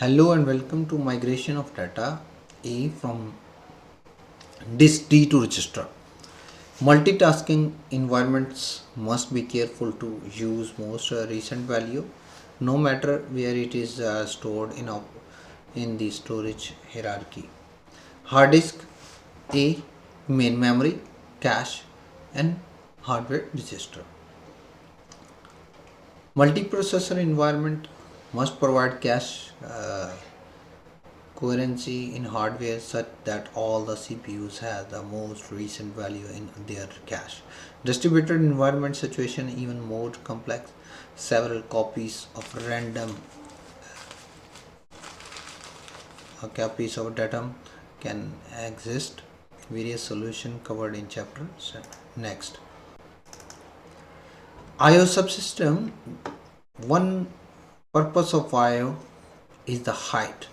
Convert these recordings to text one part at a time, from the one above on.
Hello and welcome to migration of data A from disk D to register. Multitasking environments must be careful to use most recent value, no matter where it is stored in the storage hierarchy. Hard disk A, main memory, cache, and hardware register. Multiprocessor environment must provide cache coherency in hardware such that all the CPUs have the most recent value in their cache. Distributed environment situation even more complex. Several copies of random copies of datum can exist. Various solutions covered in chapter next. IO subsystem. One purpose of IO is the height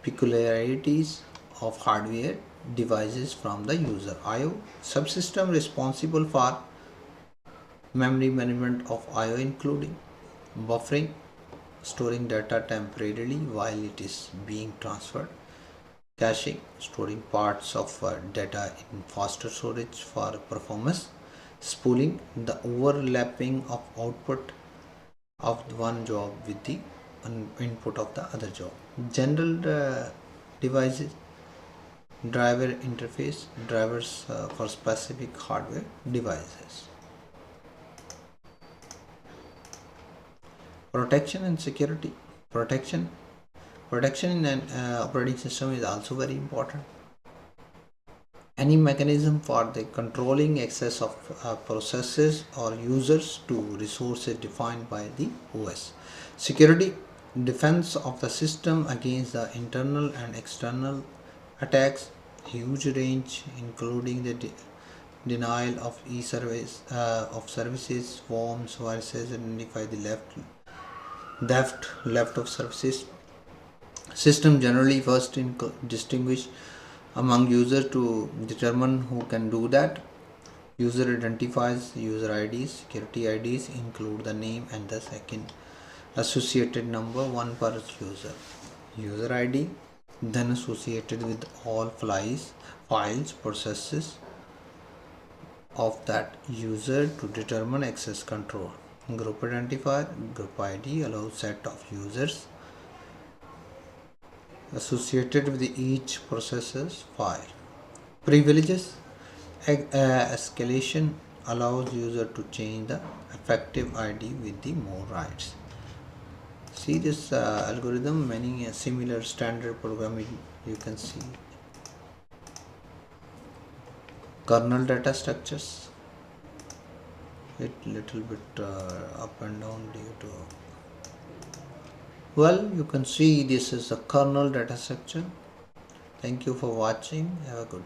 peculiarities of hardware devices from the user. IO subsystem responsible for memory management of IO including buffering, storing data temporarily while it is being transferred, caching, storing parts of data in faster storage for performance, spooling, the overlapping of output of one job with the input of the other job. General devices, driver interface, drivers for specific hardware devices. Protection and security. Protection in an operating system is also very important. Any mechanism for the controlling access of processes or users to resources defined by the OS. Security, defense of the system against the internal and external attacks, huge range including the denial of e-service of services, forms, viruses, identify the left of services. System generally first distinguish among users to determine who can do that. User identifies, user IDs, security IDs include the name and the second associated number, one per user. User ID then associated with all files, processes of that user to determine access control. Group identifier, group ID allows set of users associated with each processor's file. Privileges, escalation allows user to change the effective ID with the more rights. See this algorithm, many similar standard programming you can see. Kernel data structures, it little bit up and down due to, well, you can see this is a kernel data structure. Thank you for watching. Have a good day.